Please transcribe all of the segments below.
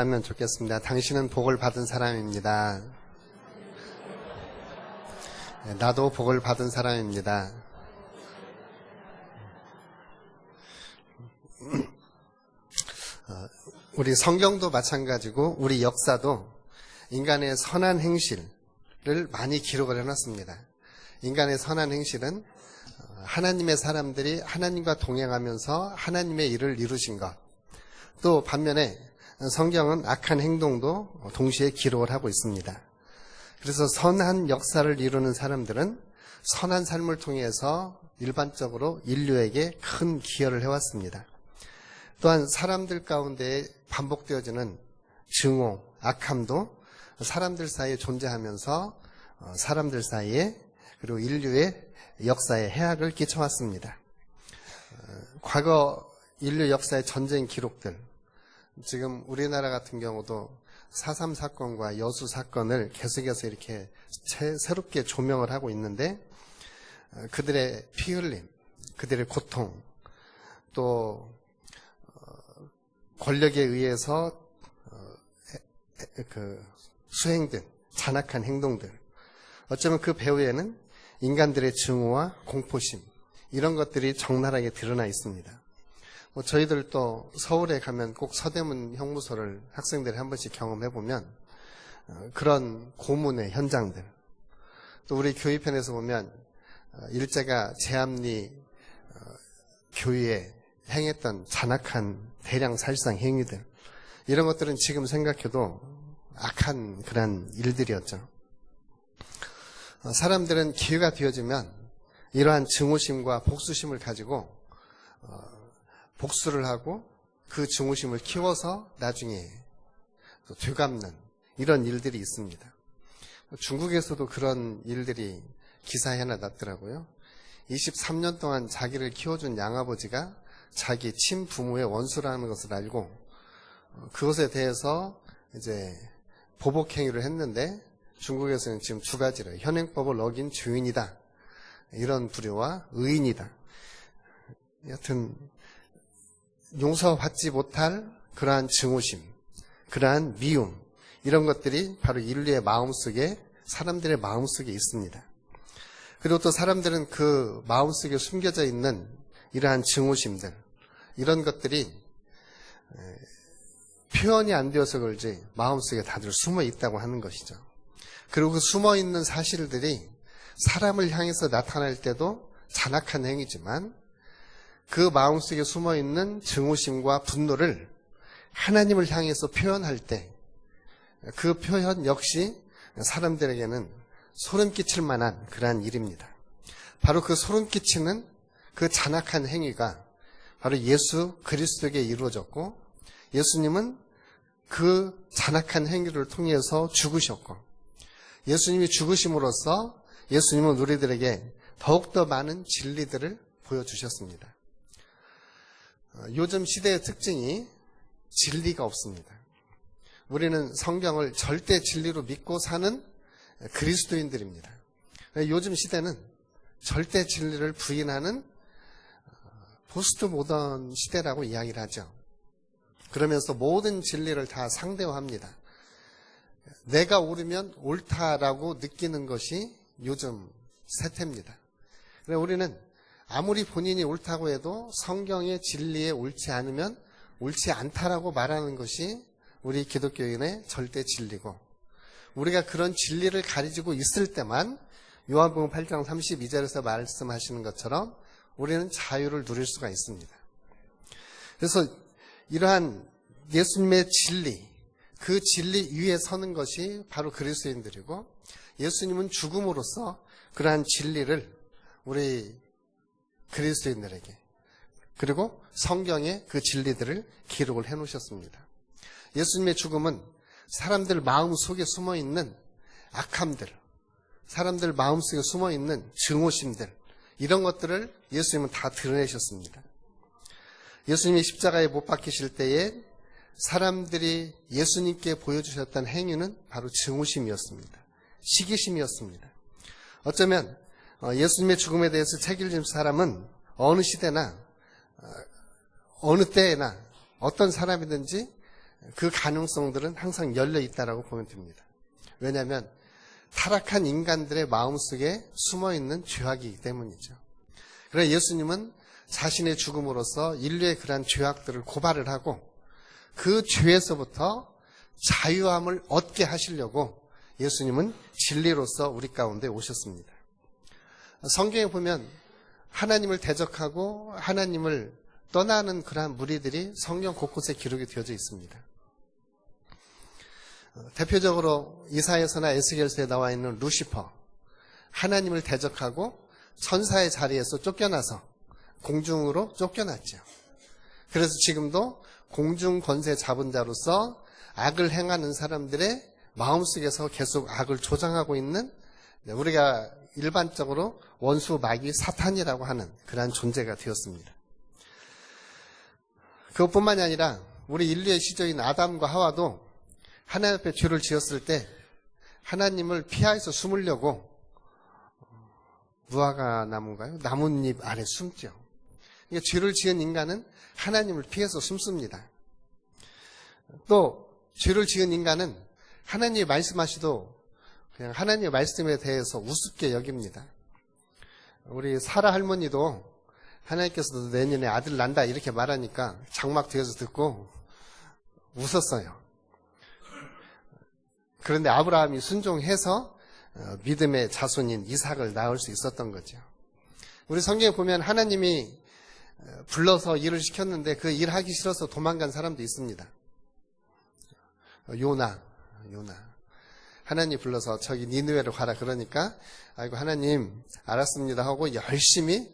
하면 좋겠습니다. 당신은 복을 받은 사람입니다. 나도 복을 받은 사람입니다. 우리 성경도 마찬가지고 우리 역사도 인간의 선한 행실을 많이 기록을 해놨습니다. 인간의 선한 행실은 하나님의 사람들이 하나님과 동행하면서 하나님의 일을 이루신 것, 또 반면에 성경은 악한 행동도 동시에 기록을 하고 있습니다. 그래서 선한 역사를 이루는 사람들은 선한 삶을 통해서 일반적으로 인류에게 큰 기여를 해왔습니다. 또한 사람들 가운데 반복되어지는 증오, 악함도 사람들 사이에 존재하면서 사람들 사이에 그리고 인류의 역사에 해악을 끼쳐왔습니다. 과거 인류 역사의 전쟁 기록들, 지금 우리나라 같은 경우도 4.3 사건과 여수 사건을 계속해서 이렇게 새롭게 조명을 하고 있는데, 그들의 피 흘림, 그들의 고통, 또 권력에 의해서 수행된 잔악한 행동들, 어쩌면 그 배후에는 인간들의 증오와 공포심, 이런 것들이 적나라하게 드러나 있습니다. 저희들도 서울에 가면 꼭 서대문 형무소를 학생들이 한 번씩 경험해보면 그런 고문의 현장들, 또 우리 교회편에서 보면 일제가 제암리 교회에 행했던 잔악한 대량 살상 행위들, 이런 것들은 지금 생각해도 악한 그런 일들이었죠. 사람들은 기회가 되어지면 이러한 증오심과 복수심을 가지고 복수를 하고 그 증오심을 키워서 나중에 또 되갚는 이런 일들이 있습니다. 중국에서도 그런 일들이 기사에 하나 났더라고요. 23년 동안 자기를 키워준 양아버지가 자기 친부모의 원수라는 것을 알고 그것에 대해서 이제 보복행위를 했는데, 중국에서는 지금 두 가지로 현행법을 어긴 죄인이다, 이런 부류와 의인이다. 여튼 용서받지 못할 그러한 증오심, 그러한 미움, 이런 것들이 바로 인류의 마음속에, 사람들의 마음속에 있습니다. 그리고 또 사람들은 그 마음속에 숨겨져 있는 이러한 증오심들, 이런 것들이 표현이 안 되어서 그런지 마음속에 다들 숨어 있다고 하는 것이죠. 그리고 그 숨어 있는 사실들이 사람을 향해서 나타날 때도 잔악한 행위지만, 그 마음속에 숨어 있는 증오심과 분노를 하나님을 향해서 표현할 때 그 표현 역시 사람들에게는 소름 끼칠 만한 그러한 일입니다. 바로 그 소름 끼치는 그 잔악한 행위가 바로 예수 그리스도에게 이루어졌고, 예수님은 그 잔악한 행위를 통해서 죽으셨고, 예수님이 죽으심으로써 예수님은 우리들에게 더욱더 많은 진리들을 보여주셨습니다. 요즘 시대의 특징이 진리가 없습니다. 우리는 성경을 절대 진리로 믿고 사는 그리스도인들입니다. 요즘 시대는 절대 진리를 부인하는 포스트 모던 시대라고 이야기를 하죠. 그러면서 모든 진리를 다 상대화합니다. 내가 옳으면 옳다라고 느끼는 것이 요즘 세태입니다. 우리는 아무리 본인이 옳다고 해도 성경의 진리에 옳지 않으면 옳지 않다라고 말하는 것이 우리 기독교인의 절대 진리고, 우리가 그런 진리를 가지고 있을 때만 요한복음 8장 32절에서 말씀하시는 것처럼 우리는 자유를 누릴 수가 있습니다. 그래서 이러한 예수님의 진리, 그 진리 위에 서는 것이 바로 그리스도인들이고, 예수님은 죽음으로써 그러한 진리를 우리 그리스도인들에게, 그리고 성경에 그 진리들을 기록을 해놓으셨습니다. 예수님의 죽음은 사람들 마음속에 숨어있는 악함들, 사람들 마음속에 숨어있는 증오심들, 이런 것들을 예수님은 다 드러내셨습니다. 예수님이 십자가에 못 박히실 때에 사람들이 예수님께 보여주셨던 행위는 바로 증오심이었습니다. 시기심이었습니다. 어쩌면 예수님의 죽음에 대해서 책임질 사람은 어느 시대나 어느 때에나 어떤 사람이든지 그 가능성들은 항상 열려 있다라고 보면 됩니다. 왜냐하면 타락한 인간들의 마음속에 숨어있는 죄악이기 때문이죠. 그래서 예수님은 자신의 죽음으로써 인류의 그러한 죄악들을 고발을 하고 그 죄에서부터 자유함을 얻게 하시려고 예수님은 진리로서 우리 가운데 오셨습니다. 성경에 보면 하나님을 대적하고 하나님을 떠나는 그러한 무리들이 성경 곳곳에 기록이 되어져 있습니다. 대표적으로 이사야서나 에스겔서에 나와 있는 루시퍼, 하나님을 대적하고 천사의 자리에서 쫓겨나서 공중으로 쫓겨났죠. 그래서 지금도 공중 권세 잡은 자로서 악을 행하는 사람들의 마음속에서 계속 악을 조장하고 있는, 우리가 일반적으로 원수 마귀 사탄이라고 하는 그러한 존재가 되었습니다. 그것뿐만이 아니라 우리 인류의 시조인 아담과 하와도 하나님 앞에 죄를 지었을 때 하나님을 피하여서 숨으려고 무화과 나무인가요? 나뭇잎 아래 숨죠. 그러니까 죄를 지은 인간은 하나님을 피해서 숨습니다. 또 죄를 지은 인간은 하나님이 말씀하시도 그냥 하나님의 말씀에 대해서 우습게 여깁니다. 우리 사라 할머니도 하나님께서도 내년에 아들 난다 이렇게 말하니까 장막 뒤에서 듣고 웃었어요. 그런데 아브라함이 순종해서 믿음의 자손인 이삭을 낳을 수 있었던 거죠. 우리 성경에 보면 하나님이 불러서 일을 시켰는데 그 일 하기 싫어서 도망간 사람도 있습니다. 요나. 하나님 불러서 저기 니느웨로 가라 그러니까 아이고 하나님 알았습니다 하고 열심히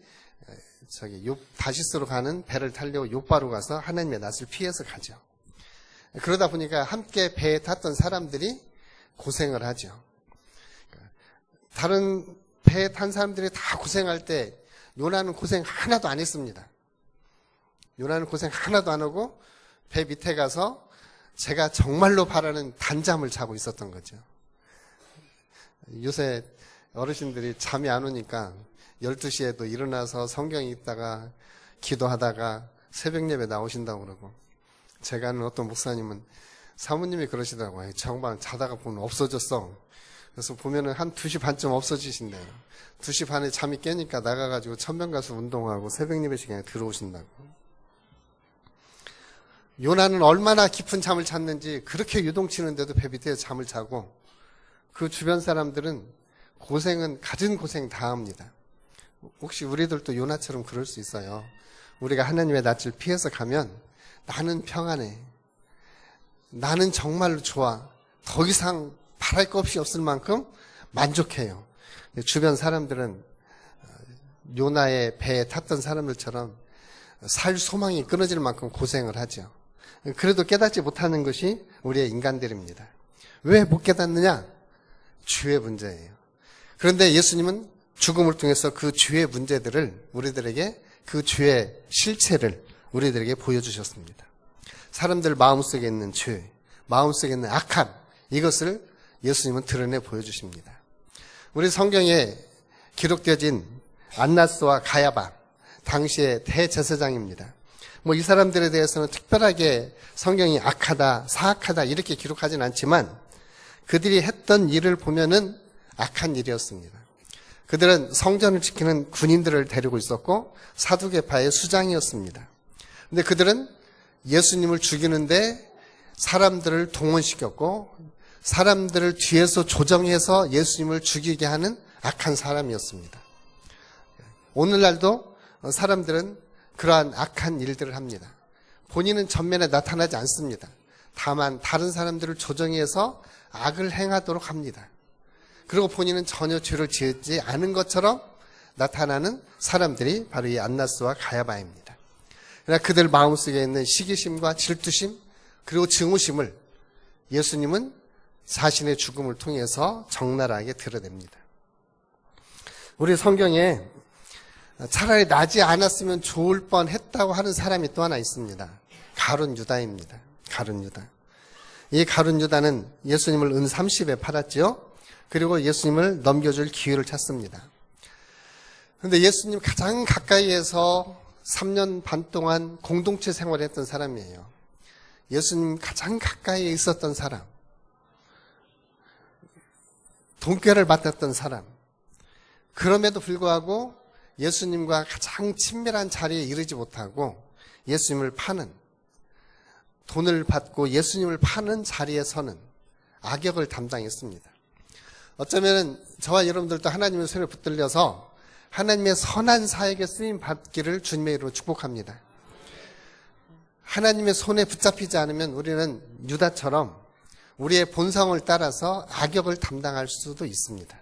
저기 다시스로 가는 배를 타려고 요바로 가서 하나님의 낯을 피해서 가죠. 그러다 보니까 함께 배에 탔던 사람들이 고생을 하죠. 다른 배에 탄 사람들이 다 고생할 때 요나는 고생 하나도 안 했습니다. 요나는 고생 하나도 안 하고 배 밑에 가서 제가 정말로 바라는 단잠을 자고 있었던 거죠. 요새 어르신들이 잠이 안 오니까 12시에도 일어나서 성경 읽다가 기도하다가 새벽 예배 나오신다고 그러고, 제가 아는 어떤 목사님은 사모님이 그러시더라고요. 정말 자다가 보면 없어졌어. 그래서 보면은 한 2시 반쯤 없어지신대요. 2시 반에 잠이 깨니까 나가가지고 천명 가서 운동하고 새벽 예배 시간에 들어오신다고. 요나는 얼마나 깊은 잠을 잤는지 그렇게 유동치는데도 배 밑에서 잠을 자고, 그 주변 사람들은 고생은 갖은 고생 다 합니다. 혹시 우리들도 요나처럼 그럴 수 있어요. 우리가 하나님의 낯을 피해서 가면 나는 평안해. 나는 정말로 좋아. 더 이상 바랄 것 없이 없을 만큼 만족해요. 주변 사람들은 요나의 배에 탔던 사람들처럼 살 소망이 끊어질 만큼 고생을 하죠. 그래도 깨닫지 못하는 것이 우리의 인간들입니다. 왜 못 깨닫느냐? 죄의 문제예요. 그런데 예수님은 죽음을 통해서 그 죄의 문제들을 우리들에게, 그 죄의 실체를 우리들에게 보여주셨습니다. 사람들 마음속에 있는 죄, 마음속에 있는 악함, 이것을 예수님은 드러내 보여주십니다. 우리 성경에 기록되어진 안나스와 가야바, 당시의 대제사장입니다. 이 사람들에 대해서는 특별하게 성경이 악하다, 사악하다 이렇게 기록하진 않지만 그들이 했던 일을 보면은 악한 일이었습니다. 그들은 성전을 지키는 군인들을 데리고 있었고 사두개파의 수장이었습니다. 근데 그들은 예수님을 죽이는데 사람들을 동원시켰고 사람들을 뒤에서 조정해서 예수님을 죽이게 하는 악한 사람이었습니다. 오늘날도 사람들은 그러한 악한 일들을 합니다. 본인은 전면에 나타나지 않습니다. 다만 다른 사람들을 조정해서 악을 행하도록 합니다. 그리고 본인은 전혀 죄를 지지 않은 것처럼 나타나는 사람들이 바로 이 안나스와 가야바입니다. 그러나 그들 마음속에 있는 시기심과 질투심 그리고 증오심을 예수님은 자신의 죽음을 통해서 적나라하게 드러냅니다. 우리 성경에 차라리 나지 않았으면 좋을 뻔했다고 하는 사람이 또 하나 있습니다. 가룟 유다입니다. 가룟 유다. 이 가룟 유다는 예수님을 은 30에 팔았죠. 그리고 예수님을 넘겨줄 기회를 찾습니다. 그런데 예수님 가장 가까이에서 3년 반 동안 공동체 생활을 했던 사람이에요. 예수님 가장 가까이에 있었던 사람, 동결을 맡았던 사람, 그럼에도 불구하고 예수님과 가장 친밀한 자리에 이르지 못하고 예수님을 파는, 돈을 받고 예수님을 파는 자리에 서는 악역을 담당했습니다. 어쩌면 저와 여러분들도 하나님의 손에 붙들려서 하나님의 선한 사역에 쓰임 받기를 주님의 이름으로 축복합니다. 하나님의 손에 붙잡히지 않으면 우리는 유다처럼 우리의 본성을 따라서 악역을 담당할 수도 있습니다.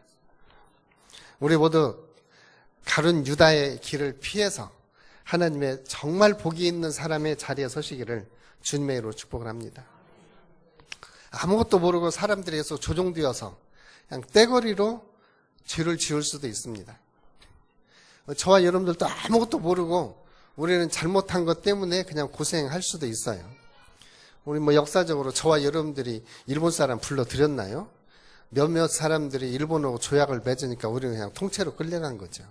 우리 모두 가룟 유다의 길을 피해서 하나님의 정말 복이 있는 사람의 자리에 서시기를 주님의 이름으로 축복을 합니다. 아무것도 모르고 사람들에게서 조종되어서 그냥 떼거리로 죄를 지을 수도 있습니다. 저와 여러분들도 아무것도 모르고 우리는 잘못한 것 때문에 그냥 고생할 수도 있어요. 우리 역사적으로 저와 여러분들이 일본 사람 불러들였나요? 몇몇 사람들이 일본하고 조약을 맺으니까 우리는 그냥 통째로 끌려간 거죠.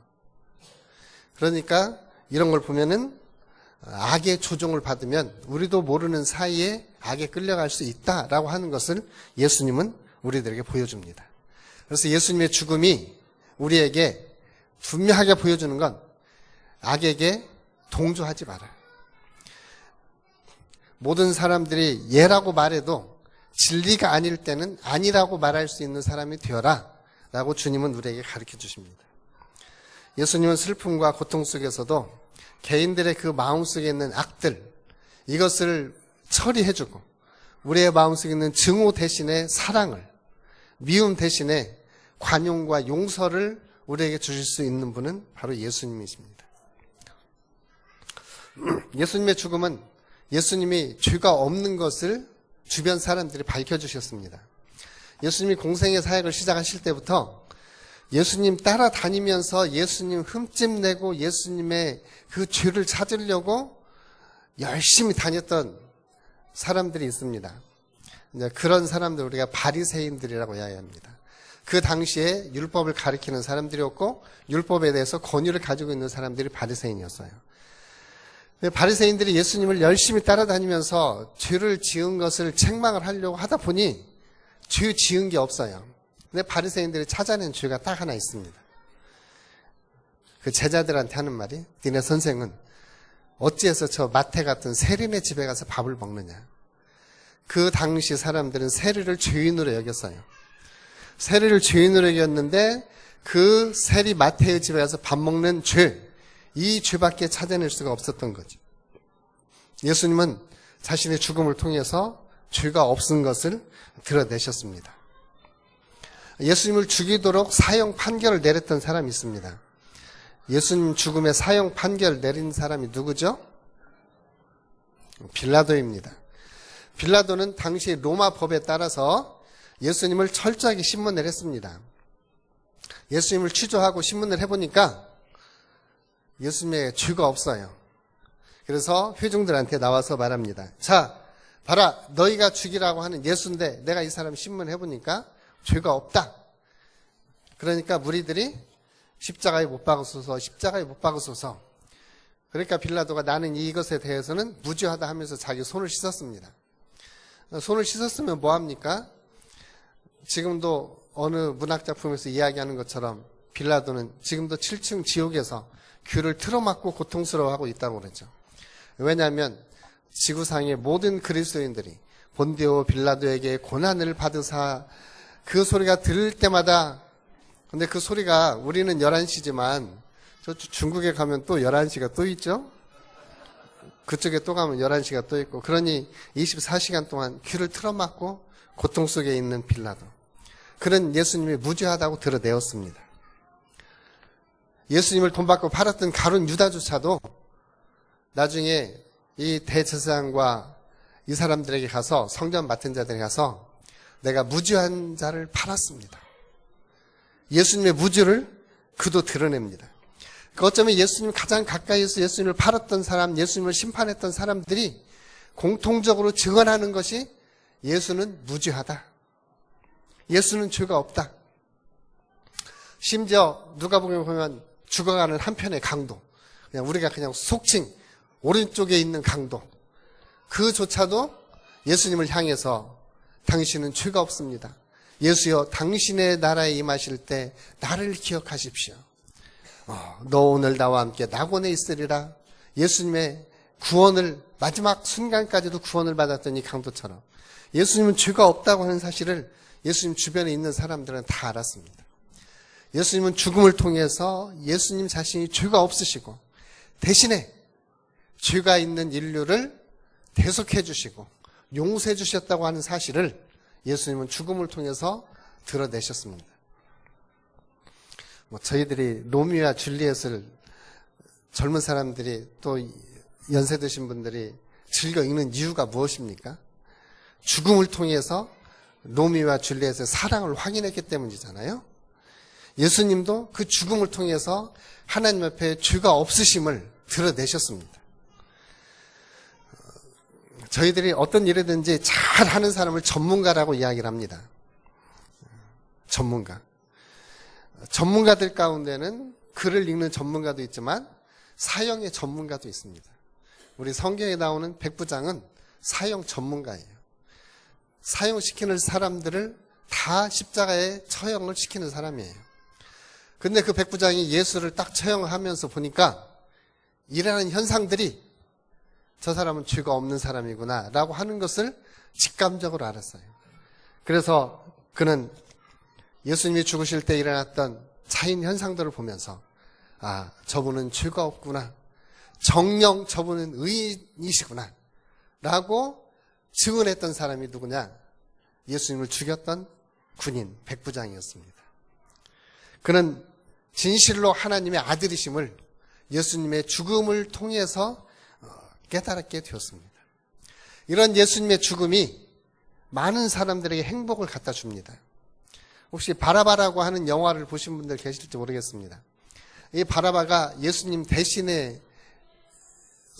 그러니까 이런 걸 보면은 악의 조종을 받으면 우리도 모르는 사이에 악에 끌려갈 수 있다라고 하는 것을 예수님은 우리들에게 보여줍니다. 그래서 예수님의 죽음이 우리에게 분명하게 보여주는 건 악에게 동조하지 마라. 모든 사람들이 예라고 말해도 진리가 아닐 때는 아니라고 말할 수 있는 사람이 되어라 라고 주님은 우리에게 가르쳐 주십니다. 예수님은 슬픔과 고통 속에서도 개인들의 그 마음속에 있는 악들, 이것을 처리해주고 우리의 마음속에 있는 증오 대신에 사랑을, 미움 대신에 관용과 용서를 우리에게 주실 수 있는 분은 바로 예수님이십니다. 예수님의 죽음은 예수님이 죄가 없는 것을 주변 사람들이 밝혀주셨습니다. 예수님이 공생의 사역을 시작하실 때부터 예수님 따라다니면서 예수님 흠집내고 예수님의 그 죄를 찾으려고 열심히 다녔던 사람들이 있습니다. 이제 그런 사람들 우리가 바리새인들이라고 이야기합니다. 그 당시에 율법을 가리키는 사람들이었고 율법에 대해서 권위를 가지고 있는 사람들이 바리새인이었어요. 바리새인들이 예수님을 열심히 따라다니면서 죄를 지은 것을 책망을 하려고 하다 보니 죄 지은 게 없어요. 근데 바리새인들이 찾아낸 죄가 딱 하나 있습니다. 그 제자들한테 하는 말이, 니네 선생은 어찌해서 저 마태 같은 세리네 집에 가서 밥을 먹느냐. 그 당시 사람들은 세리를 죄인으로 여겼어요. 세리를 죄인으로 여겼는데 그 세리 마태의 집에 가서 밥 먹는 죄, 이 죄밖에 찾아낼 수가 없었던 거죠. 예수님은 자신의 죽음을 통해서 죄가 없은 것을 드러내셨습니다. 예수님을 죽이도록 사형 판결을 내렸던 사람이 있습니다. 예수님 죽음의 사형 판결을 내린 사람이 누구죠? 빌라도입니다. 빌라도는 당시 로마 법에 따라서 예수님을 철저하게 신문을 했습니다. 예수님을 취조하고 신문을 해보니까 예수님의 죄가 없어요. 그래서 회중들한테 나와서 말합니다. 자, 봐라, 너희가 죽이라고 하는 예수인데 내가 이 사람 신문해보니까 죄가 없다. 그러니까 무리들이 십자가에 못 박으소서, 십자가에 못 박으소서. 그러니까 빌라도가 나는 이것에 대해서는 무죄하다 하면서 자기 손을 씻었습니다. 손을 씻었으면 뭐합니까? 지금도 어느 문학작품에서 이야기하는 것처럼 빌라도는 지금도 7층 지옥에서 귀를 틀어막고 고통스러워하고 있다고 그러죠. 왜냐하면 지구상의 모든 그리스도인들이 본디오 빌라도에게 고난을 받으사 그 소리가 들을 때마다, 근데 그 소리가 우리는 11시지만 저 중국에 가면 또 11시가 또 있죠? 그쪽에 또 가면 11시가 또 있고, 그러니 24시간 동안 귀를 틀어막고 고통 속에 있는 빌라도, 그런 예수님이 무죄하다고 드러내었습니다. 예수님을 돈 받고 팔았던 가룟 유다조차도 나중에 이 대제사장과 이 사람들에게 가서, 성전 맡은 자들에게 가서 내가 무죄한 자를 팔았습니다. 예수님의 무죄를 그도 드러냅니다. 어쩌면 예수님 가장 가까이에서 예수님을 팔았던 사람, 예수님을 심판했던 사람들이 공통적으로 증언하는 것이 예수는 무죄하다. 예수는 죄가 없다. 심지어 누가복음에 보면 죽어가는 한편의 강도, 그냥 우리가 그냥 속칭 오른쪽에 있는 강도, 그조차도 예수님을 향해서 당신은 죄가 없습니다. 예수여, 당신의 나라에 임하실 때 나를 기억하십시오. 너 오늘 나와 함께 낙원에 있으리라. 예수님의 구원을 마지막 순간까지도 구원을 받았던 이 강도처럼 예수님은 죄가 없다고 하는 사실을 예수님 주변에 있는 사람들은 다 알았습니다. 예수님은 죽음을 통해서 예수님 자신이 죄가 없으시고 대신에 죄가 있는 인류를 대속해 주시고 용서해 주셨다고 하는 사실을 예수님은 죽음을 통해서 드러내셨습니다. 저희들이 로미오와 줄리엣을 젊은 사람들이 또 연세 드신 분들이 즐겨 읽는 이유가 무엇입니까? 죽음을 통해서 로미오와 줄리엣의 사랑을 확인했기 때문이잖아요. 예수님도 그 죽음을 통해서 하나님 앞에 죄가 없으심을 드러내셨습니다. 저희들이 어떤 일이든지 잘하는 사람을 전문가라고 이야기를 합니다. 전문가들 가운데는 글을 읽는 전문가도 있지만 사형의 전문가도 있습니다. 우리 성경에 나오는 백부장은 사형 전문가예요. 사형시키는 사람들을 다 십자가에 처형을 시키는 사람이에요. 근데 그 백부장이 예수를 딱 처형하면서 보니까 일어나는 현상들이 저 사람은 죄가 없는 사람이구나 라고 하는 것을 직감적으로 알았어요. 그래서 그는 예수님이 죽으실 때 일어났던 자인 현상들을 보면서 저분은 죄가 없구나. 정녕 저분은 의인이시구나 라고 증언했던 사람이 누구냐? 예수님을 죽였던 군인 백부장이었습니다. 그는 진실로 하나님의 아들이심을 예수님의 죽음을 통해서 깨달았게 되었습니다. 이런 예수님의 죽음이 많은 사람들에게 행복을 갖다 줍니다. 혹시 바라바라고 하는 영화를 보신 분들 계실지 모르겠습니다. 이 바라바가 예수님 대신에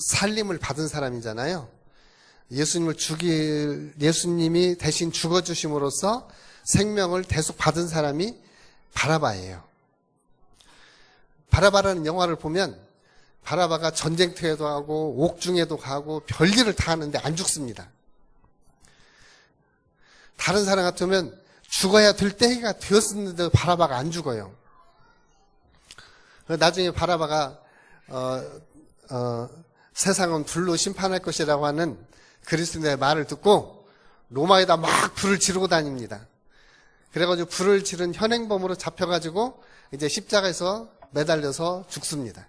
살림을 받은 사람이잖아요. 예수님이 대신 죽어주심으로써 생명을 대속 받은 사람이 바라바예요. 바라바라는 영화를 보면 바라바가 전쟁터에도 하고 옥중에도 가고 별일을 다 하는데 안 죽습니다. 다른 사람 같으면 죽어야 될 때가 되었는데도 바라바가 안 죽어요. 나중에 바라바가 세상은 불로 심판할 것이라고 하는 그리스도의 말을 듣고 로마에다 막 불을 지르고 다닙니다. 그래가지고 불을 지른 현행범으로 잡혀가지고 이제 십자가에서 매달려서 죽습니다.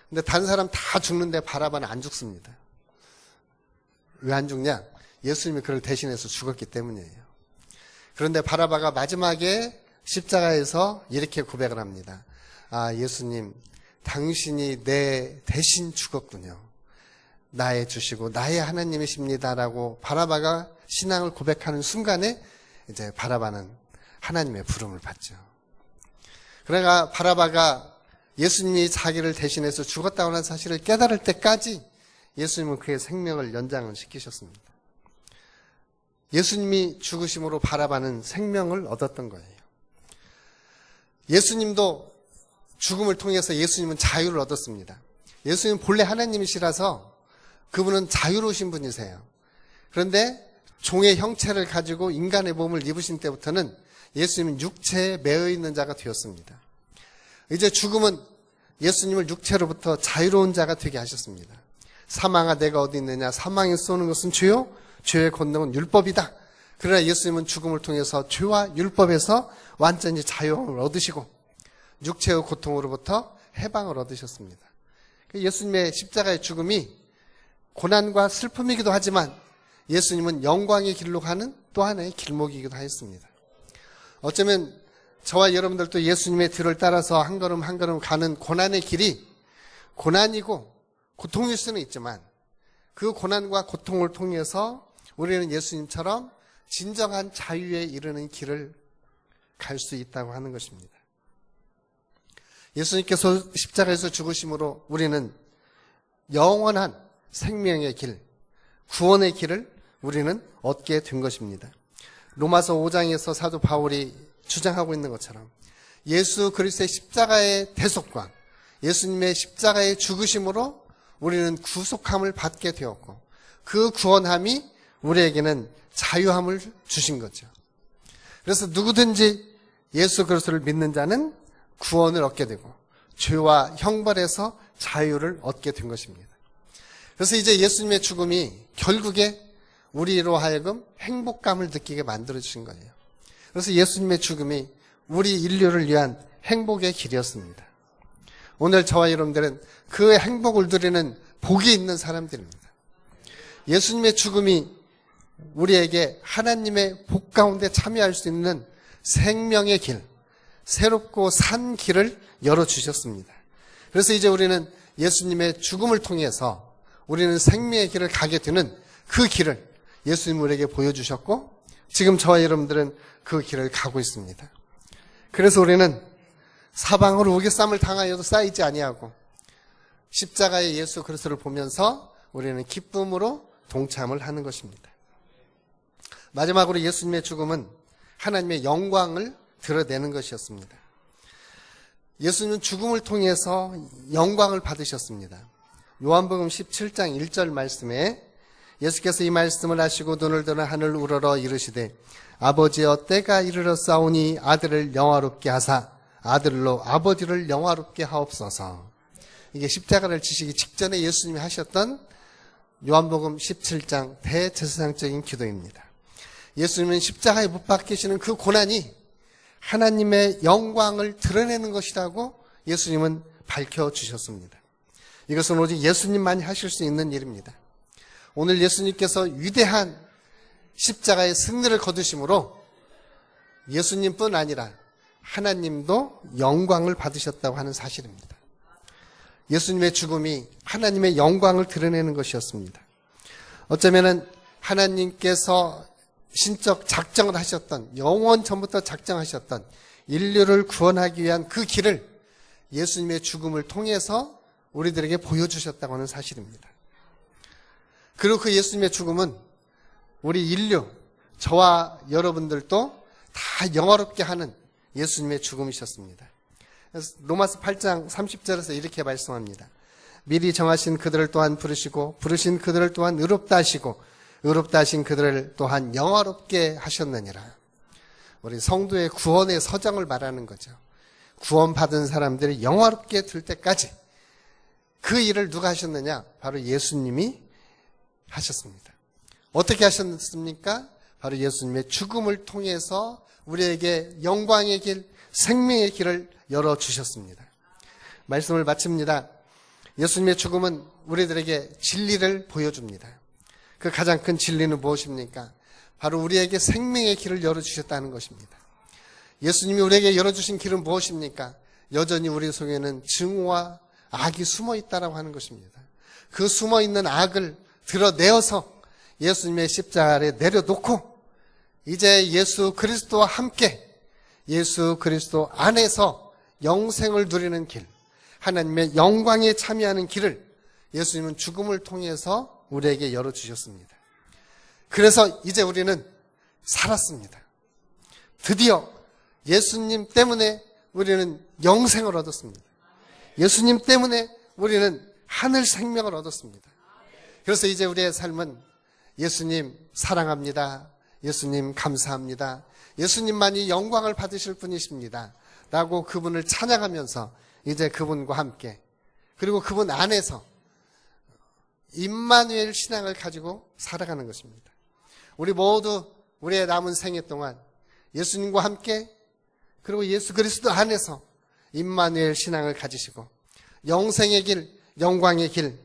근데 다른 사람 다 죽는데 바라바는 안 죽습니다. 왜 안 죽냐? 예수님이 그를 대신해서 죽었기 때문이에요. 그런데 바라바가 마지막에 십자가에서 이렇게 고백을 합니다. 예수님, 당신이 내 대신 죽었군요. 나의 주시고 나의 하나님이십니다라고 바라바가 신앙을 고백하는 순간에 이제 바라바는 하나님의 부름을 받죠. 그러니까 바라바가 예수님이 자기를 대신해서 죽었다고 하는 사실을 깨달을 때까지 예수님은 그의 생명을 연장을 시키셨습니다. 예수님이 죽으심으로 바라바는 생명을 얻었던 거예요. 예수님도 죽음을 통해서 예수님은 자유를 얻었습니다. 예수님은 본래 하나님이시라서 그분은 자유로우신 분이세요. 그런데 종의 형체를 가지고 인간의 몸을 입으신 때부터는 예수님은 육체에 매여 있는 자가 되었습니다. 이제 죽음은 예수님을 육체로부터 자유로운 자가 되게 하셨습니다. 사망아 내가 어디 있느냐? 사망에 쏘는 것은 죄요? 죄의 권능은 율법이다. 그러나 예수님은 죽음을 통해서 죄와 율법에서 완전히 자유함을 얻으시고 육체의 고통으로부터 해방을 얻으셨습니다. 예수님의 십자가의 죽음이 고난과 슬픔이기도 하지만 예수님은 영광의 길로 가는 또 하나의 길목이기도 하였습니다. 어쩌면 저와 여러분들도 예수님의 뒤를 따라서 한 걸음 한 걸음 가는 고난의 길이 고난이고 고통일 수는 있지만 그 고난과 고통을 통해서 우리는 예수님처럼 진정한 자유에 이르는 길을 갈 수 있다고 하는 것입니다. 예수님께서 십자가에서 죽으심으로 우리는 영원한 생명의 길, 구원의 길을 우리는 얻게 된 것입니다. 로마서 5장에서 사도 바울이 주장하고 있는 것처럼 예수 그리스도의 십자가의 대속과 예수님의 십자가의 죽으심으로 우리는 구속함을 받게 되었고 그 구원함이 우리에게는 자유함을 주신 거죠. 그래서 누구든지 예수 그리스도를 믿는 자는 구원을 얻게 되고 죄와 형벌에서 자유를 얻게 된 것입니다. 그래서 이제 예수님의 죽음이 결국에 우리로 하여금 행복감을 느끼게 만들어주신 거예요. 그래서 예수님의 죽음이 우리 인류를 위한 행복의 길이었습니다. 오늘 저와 여러분들은 그 행복을 누리는 복이 있는 사람들입니다. 예수님의 죽음이 우리에게 하나님의 복 가운데 참여할 수 있는 생명의 길, 새롭고 산 길을 열어주셨습니다. 그래서 이제 우리는 예수님의 죽음을 통해서 우리는 생명의 길을 가게 되는 그 길을 예수님 우리에게 보여주셨고 지금 저와 여러분들은 그 길을 가고 있습니다. 그래서 우리는 사방으로 우겨쌈을 당하여도 쌓이지 아니하고 십자가의 예수 그리스도를 보면서 우리는 기쁨으로 동참을 하는 것입니다. 마지막으로 예수님의 죽음은 하나님의 영광을 드러내는 것이었습니다. 예수님은 죽음을 통해서 영광을 받으셨습니다. 요한복음 17장 1절 말씀에 예수께서 이 말씀을 하시고 눈을 들어 하늘 우러러 이르시되 아버지여 때가 이르렀사오니 아들을 영화롭게 하사 아들로 아버지를 영화롭게 하옵소서. 이게 십자가를 지시기 직전에 예수님이 하셨던 요한복음 17장 대제사장적인 기도입니다. 예수님은 십자가에 못 박히시는 그 고난이 하나님의 영광을 드러내는 것이라고 예수님은 밝혀주셨습니다. 이것은 오직 예수님만이 하실 수 있는 일입니다. 오늘 예수님께서 위대한 십자가의 승리를 거두심으로 예수님뿐 아니라 하나님도 영광을 받으셨다고 하는 사실입니다. 예수님의 죽음이 하나님의 영광을 드러내는 것이었습니다. 어쩌면은 하나님께서 신적 작정을 하셨던, 영원 전부터 작정하셨던 인류를 구원하기 위한 그 길을 예수님의 죽음을 통해서 우리들에게 보여주셨다고 하는 사실입니다. 그리고 그 예수님의 죽음은 우리 인류, 저와 여러분들도 다 영화롭게 하는 예수님의 죽음이셨습니다. 그래서 로마서 8장 30절에서 이렇게 말씀합니다. 미리 정하신 그들을 또한 부르시고 부르신 그들을 또한 의롭다 하시고 의롭다 하신 그들을 또한 영화롭게 하셨느니라. 우리 성도의 구원의 서정을 말하는 거죠. 구원받은 사람들이 영화롭게 될 때까지 그 일을 누가 하셨느냐? 바로 예수님이 하셨습니다. 어떻게 하셨습니까? 바로 예수님의 죽음을 통해서 우리에게 영광의 길, 생명의 길을 열어주셨습니다. 말씀을 마칩니다. 예수님의 죽음은 우리들에게 진리를 보여줍니다. 그 가장 큰 진리는 무엇입니까? 바로 우리에게 생명의 길을 열어주셨다는 것입니다. 예수님이 우리에게 열어주신 길은 무엇입니까? 여전히 우리 속에는 증오와 악이 숨어 있다라고 하는 것입니다. 그 숨어 있는 악을 드러내어서 예수님의 십자가 아래 내려놓고 이제 예수 그리스도와 함께 예수 그리스도 안에서 영생을 누리는 길, 하나님의 영광에 참여하는 길을 예수님은 죽음을 통해서 우리에게 열어주셨습니다. 그래서 이제 우리는 살았습니다. 드디어 예수님 때문에 우리는 영생을 얻었습니다. 예수님 때문에 우리는 하늘 생명을 얻었습니다. 그래서 이제 우리의 삶은 예수님 사랑합니다. 예수님 감사합니다. 예수님만이 영광을 받으실 분이십니다. 라고 그분을 찬양하면서 이제 그분과 함께 그리고 그분 안에서 임마누엘 신앙을 가지고 살아가는 것입니다. 우리 모두 우리의 남은 생애 동안 예수님과 함께 그리고 예수 그리스도 안에서 임마누엘 신앙을 가지시고 영생의 길, 영광의 길,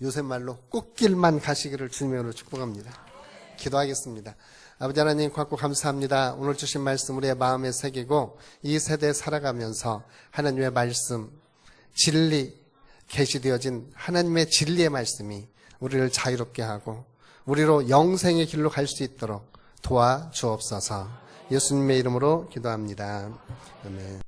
요새 말로 꽃길만 가시기를 주님으로 축복합니다. 기도하겠습니다. 아버지 하나님 고맙고 감사합니다. 오늘 주신 말씀 우리의 마음에 새기고 이 세대에 살아가면서 하나님의 말씀, 진리, 계시되어진 하나님의 진리의 말씀이 우리를 자유롭게 하고 우리로 영생의 길로 갈 수 있도록 도와주옵소서. 예수님의 이름으로 기도합니다. 아멘.